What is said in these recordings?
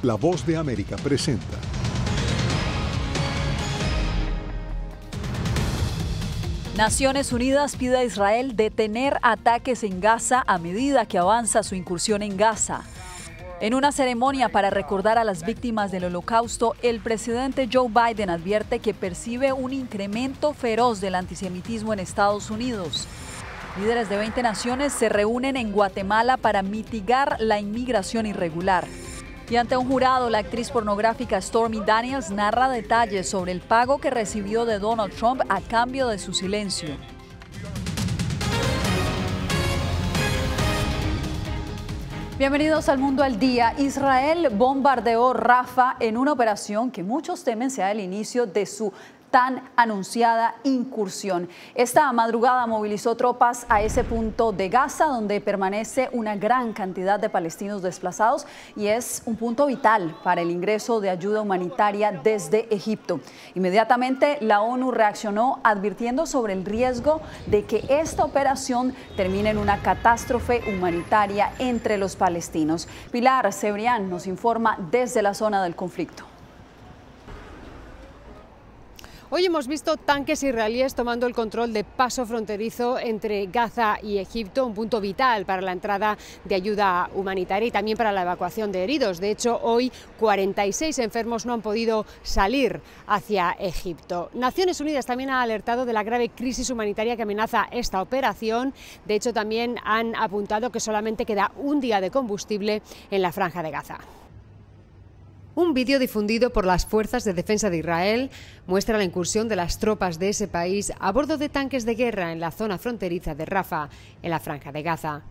La Voz de América presenta. Naciones Unidas pide a Israel detener ataques en Gaza a medida que avanza su incursión en Gaza. En una ceremonia para recordar a las víctimas del Holocausto, el presidente Joe Biden advierte que percibe un incremento feroz del antisemitismo en Estados Unidos. Líderes de 20 naciones se reúnen en Guatemala para mitigar la inmigración irregular. Y ante un jurado, la actriz pornográfica Stormy Daniels narra detalles sobre el pago que recibió de Donald Trump a cambio de su silencio. Bienvenidos al Mundo al Día. Israel bombardeó Rafah en una operación que muchos temen sea el inicio de su tan anunciada incursión. Esta madrugada movilizó tropas a ese punto de Gaza, donde permanece una gran cantidad de palestinos desplazados y es un punto vital para el ingreso de ayuda humanitaria desde Egipto. Inmediatamente la ONU reaccionó advirtiendo sobre el riesgo de que esta operación termine en una catástrofe humanitaria entre los palestinos. Pilar Cebrián nos informa desde la zona del conflicto. Hoy hemos visto tanques israelíes tomando el control de paso fronterizo entre Gaza y Egipto, un punto vital para la entrada de ayuda humanitaria y también para la evacuación de heridos. De hecho, hoy 46 enfermos no han podido salir hacia Egipto. Naciones Unidas también ha alertado de la grave crisis humanitaria que amenaza esta operación. De hecho, también han apuntado que solamente queda un día de combustible en la Franja de Gaza. Un vídeo difundido por las Fuerzas de Defensa de Israel muestra la incursión de las tropas de ese país a bordo de tanques de guerra en la zona fronteriza de Rafah, en la Franja de Gaza.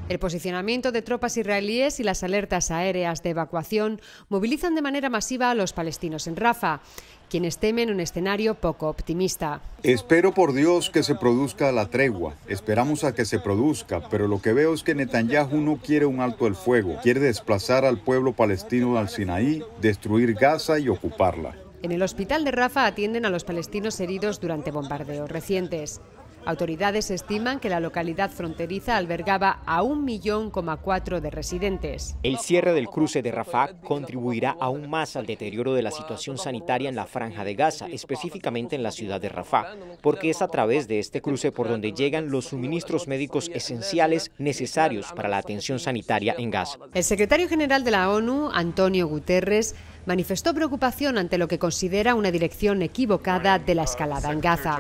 El posicionamiento de tropas israelíes y las alertas aéreas de evacuación movilizan de manera masiva a los palestinos en Rafah, quienes temen un escenario poco optimista. Espero por Dios que se produzca la tregua. Esperamos a que se produzca, pero lo que veo es que Netanyahu no quiere un alto el fuego. Quiere desplazar al pueblo palestino al Sinaí, destruir Gaza y ocuparla. En el hospital de Rafah atienden a los palestinos heridos durante bombardeos recientes. Autoridades estiman que la localidad fronteriza albergaba a 1,4 millones de residentes. El cierre del cruce de Rafah contribuirá aún más al deterioro de la situación sanitaria en la Franja de Gaza, específicamente en la ciudad de Rafah, porque es a través de este cruce por donde llegan los suministros médicos esenciales necesarios para la atención sanitaria en Gaza. El secretario general de la ONU, Antonio Guterres, manifestó preocupación ante lo que considera una dirección equivocada de la escalada en Gaza.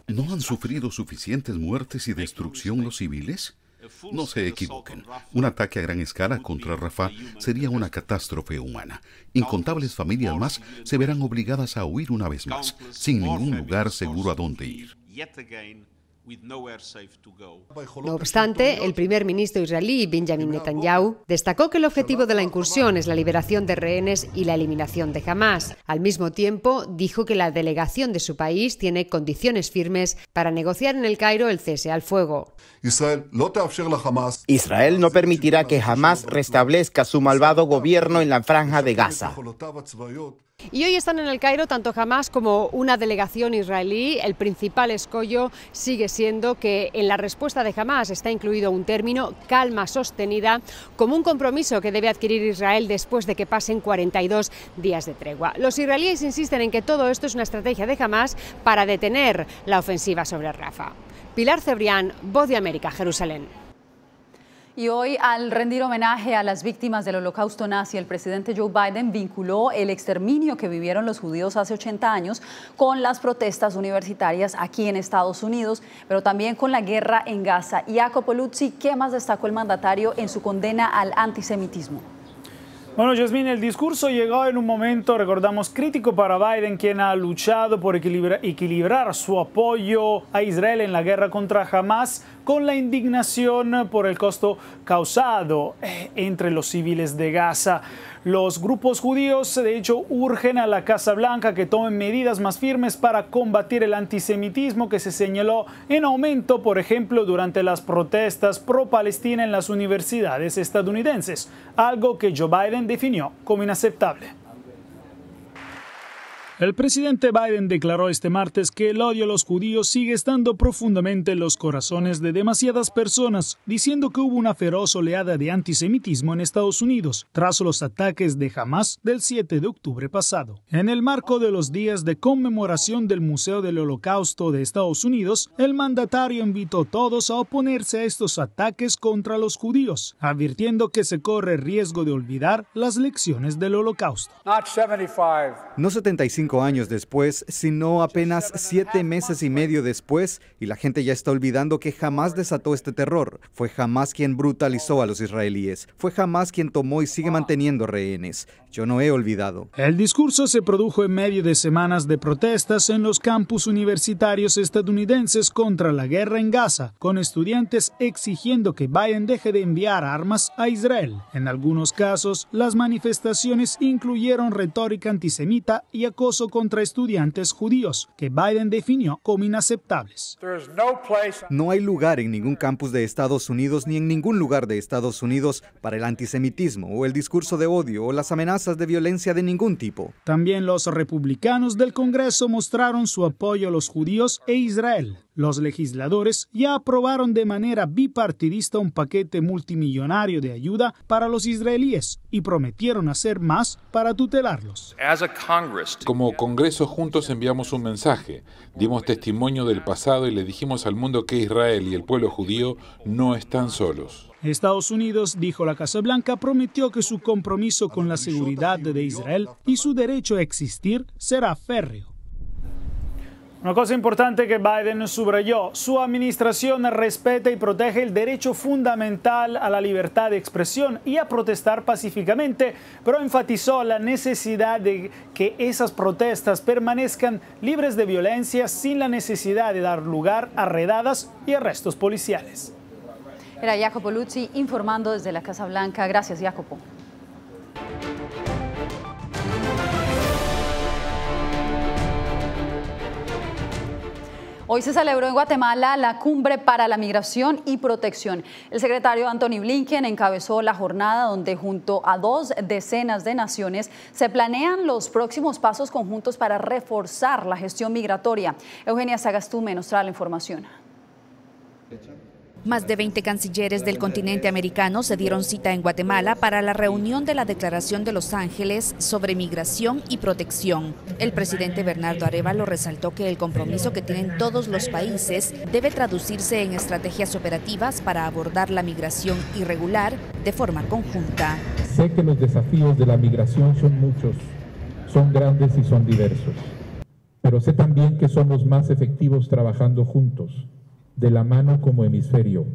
¿No han sufrido suficientes muertes y destrucción los civiles? No se equivoquen. Un ataque a gran escala contra Rafah sería una catástrofe humana. Incontables familias más se verán obligadas a huir una vez más, sin ningún lugar seguro a donde ir. No obstante, el primer ministro israelí, Benjamin Netanyahu, destacó que el objetivo de la incursión es la liberación de rehenes y la eliminación de Hamás. Al mismo tiempo, dijo que la delegación de su país tiene condiciones firmes para negociar en El Cairo el cese al fuego. Israel no permitirá que Hamás restablezca su malvado gobierno en la Franja de Gaza. Y hoy están en El Cairo tanto Hamás como una delegación israelí. El principal escollo sigue siendo que en la respuesta de Hamás está incluido un término, calma sostenida, como un compromiso que debe adquirir Israel después de que pasen 42 días de tregua. Los israelíes insisten en que todo esto es una estrategia de Hamás para detener la ofensiva sobre Rafah. Pilar Cebrián, Voz de América, Jerusalén. Y hoy, al rendir homenaje a las víctimas del Holocausto nazi, el presidente Joe Biden vinculó el exterminio que vivieron los judíos hace 80 años con las protestas universitarias aquí en Estados Unidos, pero también con la guerra en Gaza. Jacopo Luzzi, ¿qué más destacó el mandatario en su condena al antisemitismo? Bueno, Yasmín, el discurso llegó en un momento, recordamos, crítico para Biden, quien ha luchado por equilibrar su apoyo a Israel en la guerra contra Hamás con la indignación por el costo causado entre los civiles de Gaza. Los grupos judíos, de hecho, urgen a la Casa Blanca que tomen medidas más firmes para combatir el antisemitismo que se señaló en aumento, por ejemplo, durante las protestas pro-Palestina en las universidades estadounidenses, algo que Joe Biden definió como inaceptable. El presidente Biden declaró este martes que el odio a los judíos sigue estando profundamente en los corazones de demasiadas personas, diciendo que hubo una feroz oleada de antisemitismo en Estados Unidos tras los ataques de Hamás del 7 de octubre pasado. En el marco de los días de conmemoración del Museo del Holocausto de Estados Unidos, el mandatario invitó a todos a oponerse a estos ataques contra los judíos, advirtiendo que se corre riesgo de olvidar las lecciones del Holocausto. No 75 años después, sino apenas 7 meses y medio después, y la gente ya está olvidando que Hamás desató este terror. Fue Hamás quien brutalizó a los israelíes. Fue Hamás quien tomó y sigue manteniendo rehenes. Yo no he olvidado. El discurso se produjo en medio de semanas de protestas en los campus universitarios estadounidenses contra la guerra en Gaza, con estudiantes exigiendo que Biden deje de enviar armas a Israel. En algunos casos, las manifestaciones incluyeron retórica antisemita y acoso contra estudiantes judíos, que Biden definió como inaceptables. No hay lugar en ningún campus de Estados Unidos ni en ningún lugar de Estados Unidos para el antisemitismo o el discurso de odio o las amenazas de violencia de ningún tipo. También los republicanos del Congreso mostraron su apoyo a los judíos e Israel. Los legisladores ya aprobaron de manera bipartidista un paquete multimillonario de ayuda para los israelíes y prometieron hacer más para tutelarlos. Como Congreso juntos enviamos un mensaje, dimos testimonio del pasado y le dijimos al mundo que Israel y el pueblo judío no están solos. Estados Unidos, dijo la Casa Blanca, prometió que su compromiso con la seguridad de Israel y su derecho a existir será férreo. Una cosa importante que Biden subrayó: su administración respeta y protege el derecho fundamental a la libertad de expresión y a protestar pacíficamente, pero enfatizó la necesidad de que esas protestas permanezcan libres de violencia sin la necesidad de dar lugar a redadas y arrestos policiales. Era Jacopo Luzzi informando desde la Casa Blanca. Gracias, Jacopo. Hoy se celebró en Guatemala la Cumbre para la Migración y Protección. El secretario Antony Blinken encabezó la jornada donde junto a 2 decenas de naciones se planean los próximos pasos conjuntos para reforzar la gestión migratoria. Eugenia Sagastume nos trae la información. Más de 20 cancilleres del continente americano se dieron cita en Guatemala para la reunión de la Declaración de Los Ángeles sobre migración y protección. El presidente Bernardo Arévalo resaltó que el compromiso que tienen todos los países debe traducirse en estrategias operativas para abordar la migración irregular de forma conjunta. Sé que los desafíos de la migración son muchos, son grandes y son diversos, pero sé también que somos más efectivos trabajando juntos, de la mano como hemisferio,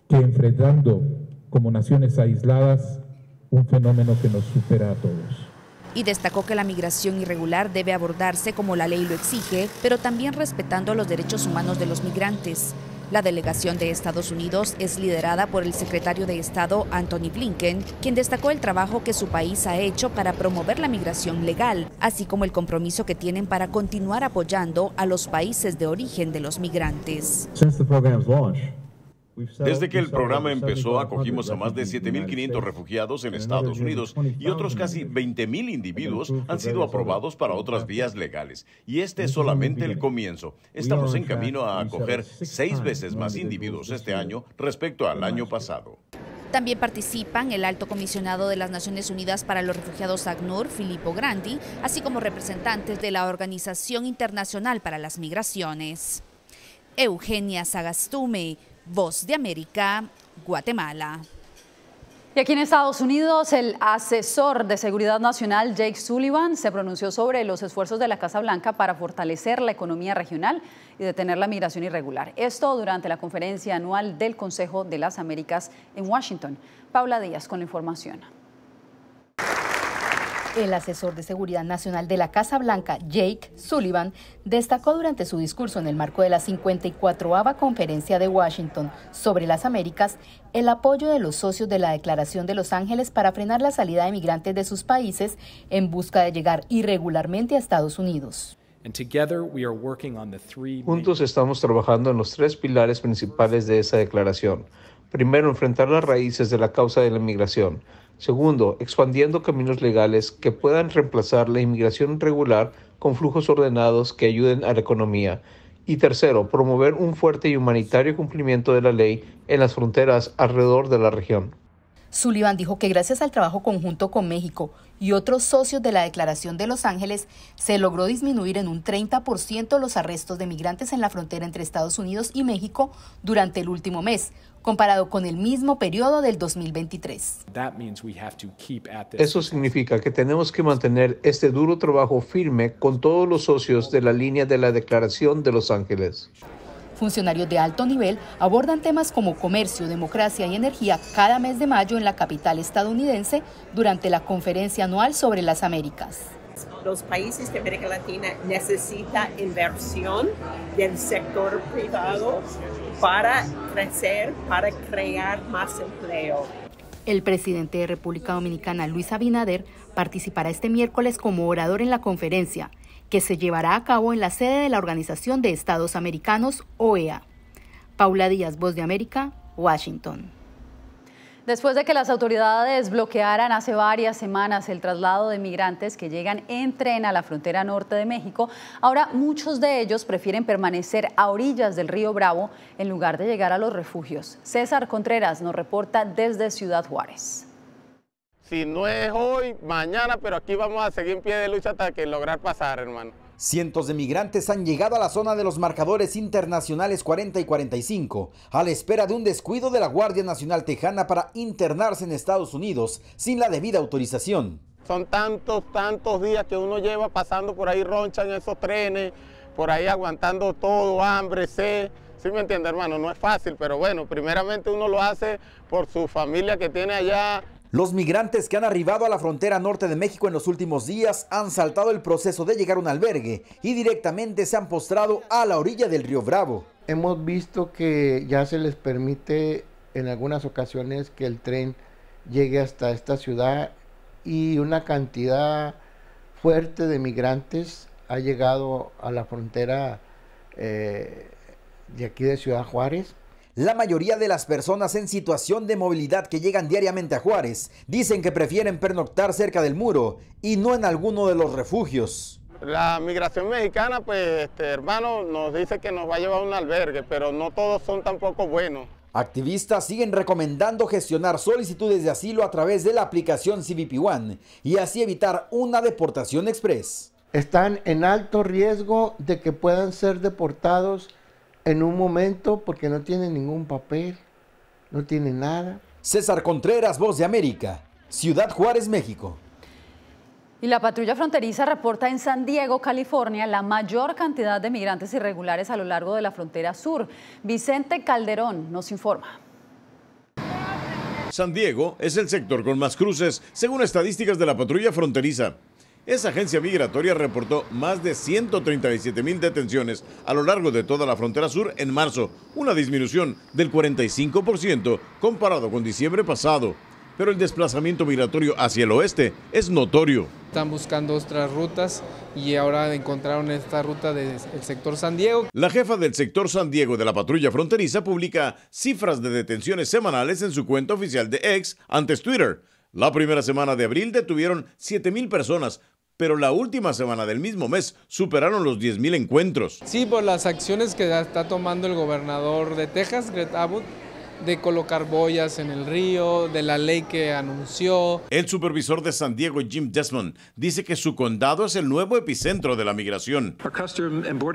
que enfrentando como naciones aisladas un fenómeno que nos supera a todos. Y destacó que la migración irregular debe abordarse como la ley lo exige, pero también respetando los derechos humanos de los migrantes. La delegación de Estados Unidos es liderada por el secretario de Estado Antony Blinken, quien destacó el trabajo que su país ha hecho para promover la migración legal, así como el compromiso que tienen para continuar apoyando a los países de origen de los migrantes. Desde que el programa empezó, acogimos a más de 7.500 refugiados en Estados Unidos y otros casi 20.000 individuos han sido aprobados para otras vías legales. Y este es solamente el comienzo. Estamos en camino a acoger 6 veces más individuos este año respecto al año pasado. También participan el alto comisionado de las Naciones Unidas para los Refugiados ACNUR, Filippo Grandi, así como representantes de la Organización Internacional para las Migraciones. Eugenia Sagastume, Voz de América, Guatemala. Y aquí en Estados Unidos, el asesor de Seguridad Nacional Jake Sullivan se pronunció sobre los esfuerzos de la Casa Blanca para fortalecer la economía regional y detener la migración irregular. Esto durante la conferencia anual del Consejo de las Américas en Washington. Paula Díaz con la información. El asesor de Seguridad Nacional de la Casa Blanca, Jake Sullivan, destacó durante su discurso en el marco de la 54ª Conferencia de Washington sobre las Américas el apoyo de los socios de la Declaración de Los Ángeles para frenar la salida de migrantes de sus países en busca de llegar irregularmente a Estados Unidos. Juntos estamos trabajando en los 3 pilares principales de esa declaración. Primero, enfrentar las raíces de la causa de la inmigración. Segundo, expandiendo caminos legales que puedan reemplazar la inmigración regular con flujos ordenados que ayuden a la economía. Y tercero, promover un fuerte y humanitario cumplimiento de la ley en las fronteras alrededor de la región. Sullivan dijo que gracias al trabajo conjunto con México y otros socios de la Declaración de Los Ángeles, se logró disminuir en un 30% los arrestos de migrantes en la frontera entre Estados Unidos y México durante el último mes, comparado con el mismo periodo del 2023. Eso significa que tenemos que mantener este duro trabajo firme con todos los socios de la línea de la Declaración de Los Ángeles. Funcionarios de alto nivel abordan temas como comercio, democracia y energía cada mes de mayo en la capital estadounidense durante la conferencia anual sobre las Américas. Los países de América Latina necesitan inversión del sector privado para crecer, para crear más empleo. El presidente de República Dominicana, Luis Abinader, participará este miércoles como orador en la conferencia, que se llevará a cabo en la sede de la Organización de Estados Americanos, OEA. Paula Díaz, Voz de América, Washington. Después de que las autoridades bloquearan hace varias semanas el traslado de migrantes que llegan en tren a la frontera norte de México, ahora muchos de ellos prefieren permanecer a orillas del río Bravo en lugar de llegar a los refugios. César Contreras nos reporta desde Ciudad Juárez. Si no es hoy, mañana, pero aquí vamos a seguir en pie de lucha hasta que lograr pasar, hermano. Cientos de migrantes han llegado a la zona de los marcadores internacionales 40 y 45, a la espera de un descuido de la Guardia Nacional Tejana para internarse en Estados Unidos sin la debida autorización. Son tantos días que uno lleva pasando por ahí, ronchan esos trenes, por ahí aguantando todo, hambre, sed. ¿Sí me entiende, hermano? No es fácil, pero bueno, primeramente uno lo hace por su familia que tiene allá. Los migrantes que han arribado a la frontera norte de México en los últimos días han saltado el proceso de llegar a un albergue y directamente se han postrado a la orilla del río Bravo. Hemos visto que ya se les permite en algunas ocasiones que el tren llegue hasta esta ciudad y una cantidad fuerte de migrantes ha llegado a la frontera de aquí de Ciudad Juárez. La mayoría de las personas en situación de movilidad que llegan diariamente a Juárez dicen que prefieren pernoctar cerca del muro y no en alguno de los refugios. La migración mexicana, pues, hermano, nos dice que nos va a llevar a un albergue, pero no todos son tampoco buenos. Activistas siguen recomendando gestionar solicitudes de asilo a través de la aplicación CBP One y así evitar una deportación express. Están en alto riesgo de que puedan ser deportados en un momento porque no tienen ningún papel, no tienen nada. César Contreras, Voz de América, Ciudad Juárez, México. Y la patrulla fronteriza reporta en San Diego, California, la mayor cantidad de migrantes irregulares a lo largo de la frontera sur. Vicente Calderón nos informa. San Diego es el sector con más cruces, según estadísticas de la patrulla fronteriza. Esa agencia migratoria reportó más de 137,000 detenciones a lo largo de toda la frontera sur en marzo, una disminución del 45% comparado con diciembre pasado. Pero el desplazamiento migratorio hacia el oeste es notorio. Están buscando otras rutas y ahora encontraron esta ruta del sector San Diego. La jefa del sector San Diego de la patrulla fronteriza publica cifras de detenciones semanales en su cuenta oficial de X, antes Twitter. La primera semana de abril detuvieron 7,000 personas, pero la última semana del mismo mes superaron los 10,000 encuentros. Sí, por las acciones que está tomando el gobernador de Texas, Greg Abbott, de colocar boyas en el río, de la ley que anunció. El supervisor de San Diego, Jim Desmond, dice que su condado es el nuevo epicentro de la migración.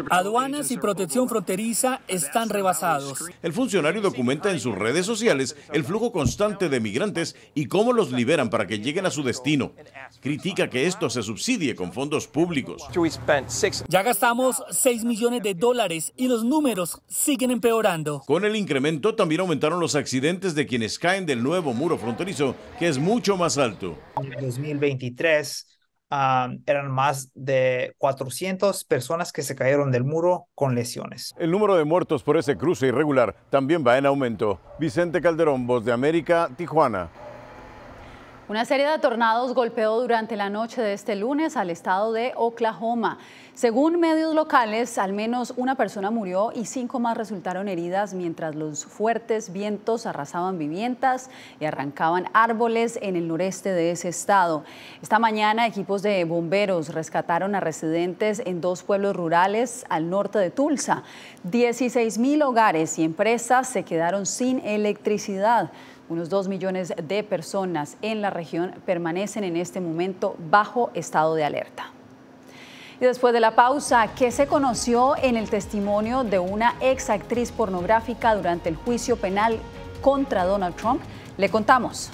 Aduanas y protección fronteriza están rebasados. El funcionario documenta en sus redes sociales el flujo constante de migrantes y cómo los liberan para que lleguen a su destino. Critica que esto se subsidie con fondos públicos. Ya gastamos $6 millones y los números siguen empeorando. Con el incremento también aumentaron los accidentes de quienes caen del nuevo muro fronterizo, que es mucho más alto. En 2023 eran más de 400 personas que se cayeron del muro con lesiones. El número de muertos por ese cruce irregular también va en aumento. Vicente Calderón, Voz de América, Tijuana. Una serie de tornados golpeó durante la noche de este lunes al estado de Oklahoma. Según medios locales, al menos una persona murió y 5 más resultaron heridas mientras los fuertes vientos arrasaban viviendas y arrancaban árboles en el noreste de ese estado. Esta mañana, equipos de bomberos rescataron a residentes en 2 pueblos rurales al norte de Tulsa. 16,000 hogares y empresas se quedaron sin electricidad. Unos 2 millones de personas en la región permanecen en este momento bajo estado de alerta. Y después de la pausa, ¿qué se conoció en el testimonio de una ex actriz pornográfica durante el juicio penal contra Donald Trump? Le contamos.